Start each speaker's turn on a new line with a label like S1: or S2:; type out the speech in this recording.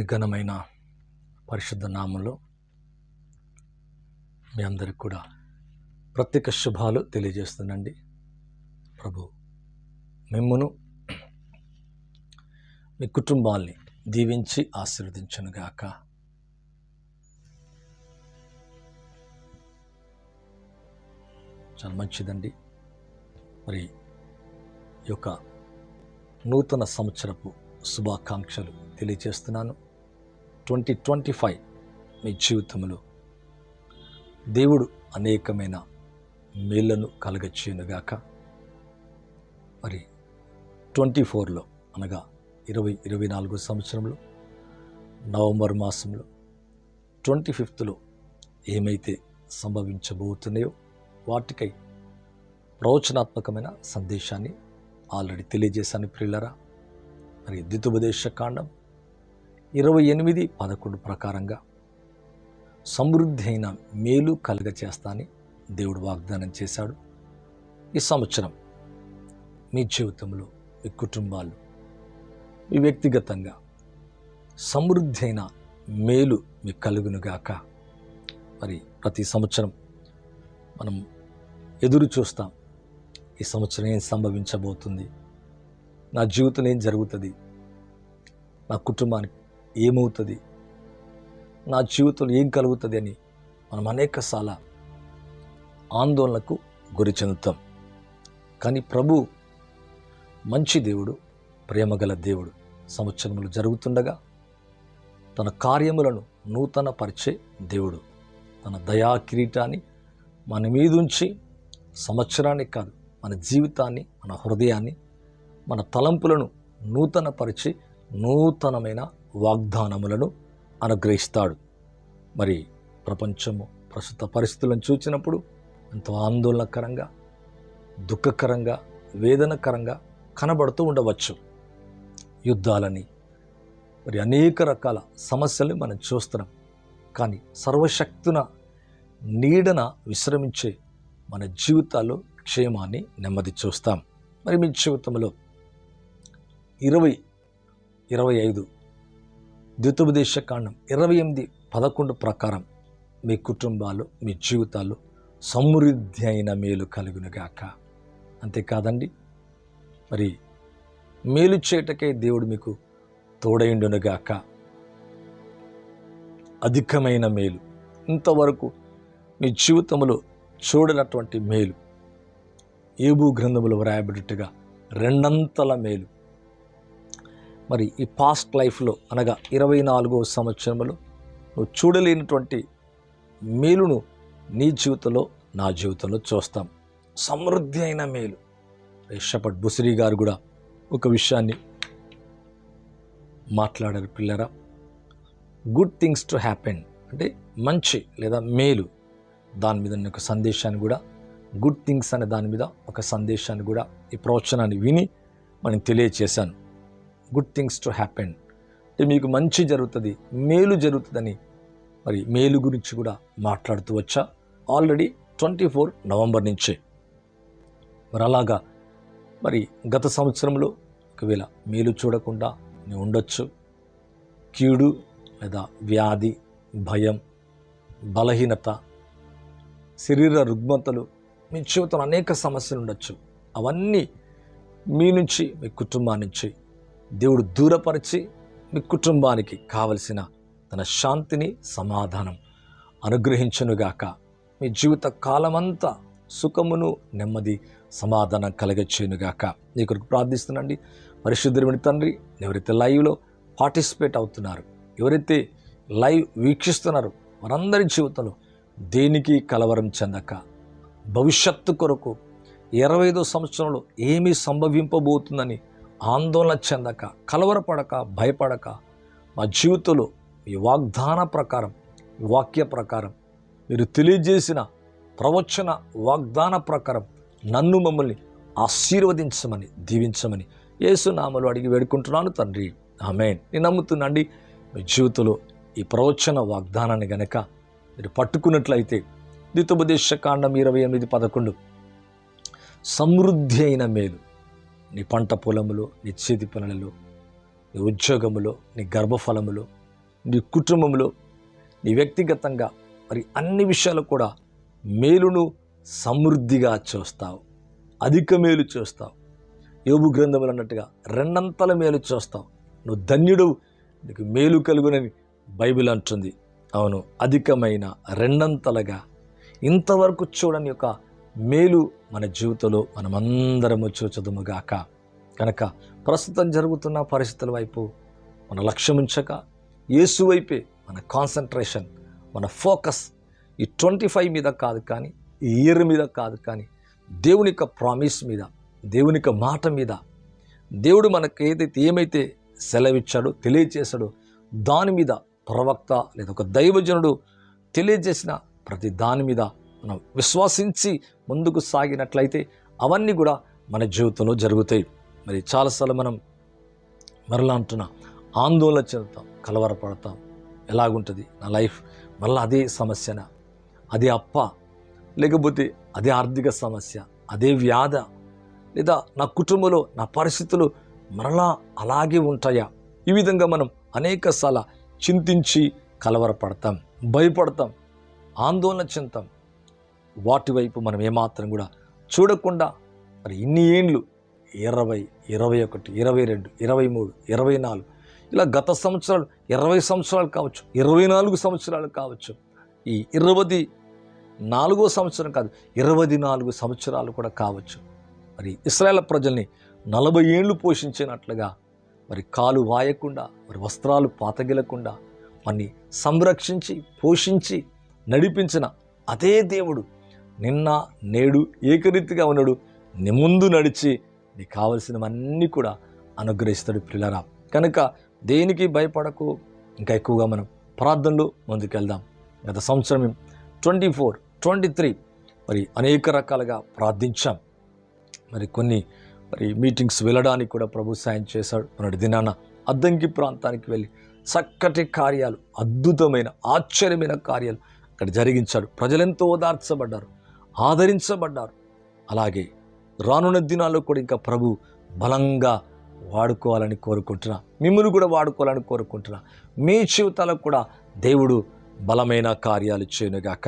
S1: దేవుని ఘనమైన పరిశుద్ధ నామంలో మీ అందరికి కూడా ప్రత్యేక శుభాలు తెలియజేస్తానండి. ప్రభు మిమ్మును మీ కుటుంబాల్ని దీవించి ఆశీర్వదించునుగాక. చాలా మంచిదండి. మరి ఈ యొక్క నూతన సంవత్సరపు శుభాకాంక్షలు తెలియజేస్తున్నాను. 2025 మీ జీవితంలో దేవుడు అనేకమైన మేళ్లను కలగచేయునుగాక. మరి 24లో అనగా 2024 సంవత్సరంలో నవంబర్ మాసంలో 25థ్లో ఏమైతే సంభవించబోతున్నాయో వాటికై ప్రవచనాత్మకమైన సందేశాన్ని ఆల్రెడీ తెలియజేశాను ప్రియులరా. మరి ద్వితీయోపదేశకాండం 28:11 ప్రకారంగా సమృద్ధి అయిన మేలు కలుగచేస్తా అని దేవుడు వాగ్దానం చేశాడు. ఈ సంవత్సరం మీ జీవితంలో, మీ కుటుంబాలు, మీ వ్యక్తిగతంగా సమృద్ధి అయిన మేలు మీకు కలుగునుగాక. మరి ప్రతి సంవత్సరం మనం ఎదురు చూస్తాం, ఈ సంవత్సరం ఏం సంభవించబోతుంది, నా జీవితంలో ఏం జరుగుతుంది, నా కుటుంబానికి ఏమవుతుంది, నా జీవితంలో ఏం కలుగుతుంది అని మనం అనేకసార్లు ఆందోళనకు గురి చెందుతాం. కానీ ప్రభు మంచి దేవుడు, ప్రేమగల దేవుడు. సంవత్సరములు జరుగుతుండగా తన కార్యములను నూతన పరిచే దేవుడు తన దయా కిరీటాన్ని మన మీదుంచి సంవత్సరానికి కాదు, మన జీవితాన్ని, మన హృదయాన్ని, మన తలంపులను నూతన పరిచి నూతనమైన వాగ్దానములను అనుగ్రహిస్తాడు. మరి ప్రపంచము ప్రస్తుత పరిస్థితులను చూసినప్పుడు ఎంతో ఆందోళనకరంగా, దుఃఖకరంగా, వేదనకరంగా కనబడుతూ ఉండవచ్చు. యుద్ధాలని, మరి అనేక రకాల సమస్యలు మనం చూస్తున్నాం. కానీ సర్వశక్తున నీడన విశ్రమించే మన జీవితాల్లో క్షేమాన్ని, నెమ్మది చూస్తాం. మరి మీ జీవితంలో 2025 ద్వితీయోపదేశకాండం 28:11 ప్రకారం మీ కుటుంబాలు, మీ జీవితాలు సమృద్ధి అయిన మేలు కలుగునుగాక. అంతేకాదండి, మరి మేలు చేయటకే దేవుడు మీకు తోడైండునుగాక. అధికమైన మేలు, ఇంతవరకు మీ జీవితంలో చూడనటువంటి మేలు, యోబు గ్రంథములో వ్రాయబడినట్టుగా రెండంతల మేలు. మరి ఈ పాస్ట్ లైఫ్లో అనగా 24వ సంవత్సరంలో నువ్వు చూడలేనటువంటి మేలును నీ జీవితంలో, నా జీవితంలో చూస్తాం. సమృద్ధి అయిన మేలు. షెపర్డ్ బుసిరి గారు కూడా ఒక విషయాన్ని మాట్లాడారు పిల్లరా. గుడ్ థింగ్స్ టు హ్యాపెన్ అంటే మంచి లేదా మేలు, దాని మీద ఒక సందేశాన్ని కూడా, గుడ్ థింగ్స్ అనే దాని మీద ఒక సందేశాన్ని కూడా ఈ ప్రవచనాన్ని విని మనం తెలియచేశాను. గుడ్ థింగ్స్ టు హ్యాపెన్ అంటే మీకు మంచి జరుగుతుంది, మేలు జరుగుతుందని మరి మేలు గురించి కూడా మాట్లాడుతూ వచ్చా ఆల్రెడీ 24 నవంబర్ నుంచే. మరి అలాగా మరి గత సంవత్సరంలో ఒకవేళ మేలు చూడకుండా నేను ఉండొచ్చు. కీడు లేదా వ్యాధి, భయం, బలహీనత, శరీర రుగ్మతలు, మీ జీవితంలో అనేక సమస్యలు ఉండొచ్చు. అవన్నీ మీ నుంచి, మీ కుటుంబాన్ని నుంచి దేవుడు దూరపరిచి మీ కుటుంబానికి కావలసిన తన శాంతిని, సమాధానం అనుగ్రహించునుగాక. మీ జీవిత కాలమంతా సుఖమును, నెమ్మది, సమాధానం కలగచేయునుగాక. నీ కొరకు ప్రార్థిస్తున్నాండి. పరిశుద్ధుని తండ్రి, ఎవరైతే లైవ్లో పార్టిసిపేట్ అవుతున్నారు, ఎవరైతే లైవ్ వీక్షిస్తున్నారో వారందరి జీవితంలో దేనికి కలవరం చెందక, భవిష్యత్తు కొరకు 25వ సంవత్సరంలో ఏమీ సంభవింపబోతుందని ఆందోళన చెందక, కలవరపడక, భయపడక, మా జీవితంలో ఈ వాగ్దాన ప్రకారం, ఈ వాక్య ప్రకారం, మీరు తెలియజేసిన ప్రవచన వాగ్దాన ప్రకారం నన్ను, మమ్మల్ని ఆశీర్వదించమని, దీవించమని యేసు నామములో అడిగి వేడుకుంటున్నాను తండ్రి, ఆమేన్. నేను నమ్ముతున్నాండి మీ జీవితంలో ఈ ప్రవచన వాగ్దానాన్ని గనక మీరు పట్టుకున్నట్లయితే ద్వితీయోపదేశకాండం 28:11 సమృద్ధి అయిన మేలు నీ పంట పొలములో, నీ చేతి పనులలో, నీ ఉద్యోగములో, నీ గర్భఫలములో, నీ కుటుంబంలో, నీ వ్యక్తిగతంగా మరి అన్ని విషయాలు కూడా మేలును సమృద్ధిగా చూస్తావు, అధిక మేలు చూస్తావు. యోబు గ్రంథములు అన్నట్టుగా రెండంతల మేలు చూస్తావు. నువ్వు ధన్యుడు, నీకు మేలు కలుగునని బైబిల్ అంటుంది. అవును, అధికమైన రెండంతలుగా ఇంతవరకు చూడని యొక్క మేలు మన జీవితంలో మనమందరము చూచదుముగాక. కనుక ప్రస్తుతం జరుగుతున్న పరిస్థితుల వైపు మన లక్ష్యం ఉంచక యేసు వైపే మన కాన్సన్ట్రేషన్, మన ఫోకస్ ఈ 25 మీద కాదు, కానీ ఈ ఇయర్ మీద కాదు, కానీ దేవుని యొక్క ప్రామిస్ మీద, దేవుని యొక్క మాట మీద, దేవుడు మనకు ఏమైతే సెలవిచ్చాడో, తెలియజేశాడో దాని మీద ప్రవక్త లేదా ఒక దైవజనుడు తెలియజేసిన ప్రతి దాని మీద మనం విశ్వసించి ముందుకు సాగినట్లయితే అవన్నీ కూడా మన జీవితంలో జరుగుతాయి. మరి చాలాసార్లు మనం మరలా అంటున్నా ఆందోళన చెందుతాం, కలవరపడతాం. ఎలాగుంటుంది నా లైఫ్, మళ్ళీ అదే సమస్యనా, అదే అప్ప, లేకపోతే అదే ఆర్థిక సమస్య, అదే వ్యాధ, లేదా నా కుటుంబంలో నా పరిస్థితులు మరలా అలాగే ఉంటాయా? ఈ విధంగా మనం అనేకసార్లు చింతించి కలవరపడతాం, భయపడతాం, ఆందోళన చెందుతాం. వాటి వైపు మనం ఏమాత్రం కూడా చూడకుండా మరి ఇన్ని ఏండ్లు 20, 21, 22, 23, 24 ఇలా గత సంవత్సరాలు 20 సంవత్సరాలు కావచ్చు, 24 సంవత్సరాలు కావచ్చు, ఈ 24వ సంవత్సరం కాదు 24 సంవత్సరాలు కూడా కావచ్చు. మరి ఇశ్రాయేల్ ప్రజల్ని 40 ఏళ్ళు పోషించినట్లుగా మరి కాలు వాయకుండా, మరి వస్త్రాలు పాతగిలకుండా మనని సంరక్షించి పోషించి నడిపించిన అదే దేవుడు నిన్న నేడు ఏకరీతిగా ఉన్నాడు. నీ ముందు నడిచి నీకు కావలసినవన్నీ కూడా అనుగ్రహిస్తాడు ప్రియులారా. కనుక దేనికి భయపడకు. ఇంకా ఎక్కువగా మనం ప్రార్థనలో ముందుకెళ్దాం. గత సంవత్సరం 24, 23 మరి అనేక రకాలుగా ప్రార్థించాం. మరి కొన్ని మీటింగ్స్ వెళ్ళడానికి కూడా ప్రభు సాయం చేశాడు. మొన్నటి దినాన అద్దంకి ప్రాంతానికి వెళ్ళి చక్కటి కార్యాలు, అద్భుతమైన ఆశ్చర్యమైన కార్యాలు అక్కడ జరిగించాడు. ప్రజలెంతో ఓదార్చబడ్డారు, ఆదరించబడ్డారు. అలాగే రానున్న దినాల్లో కూడా ఇంకా ప్రభు బలంగా వాడుకోవాలని కోరుకుంటున్నా, మిమ్మల్ని కూడా వాడుకోవాలని కోరుకుంటున్నా. మీ జీవితాలకు కూడా దేవుడు బలమైన కార్యాలు చేయనుగాక.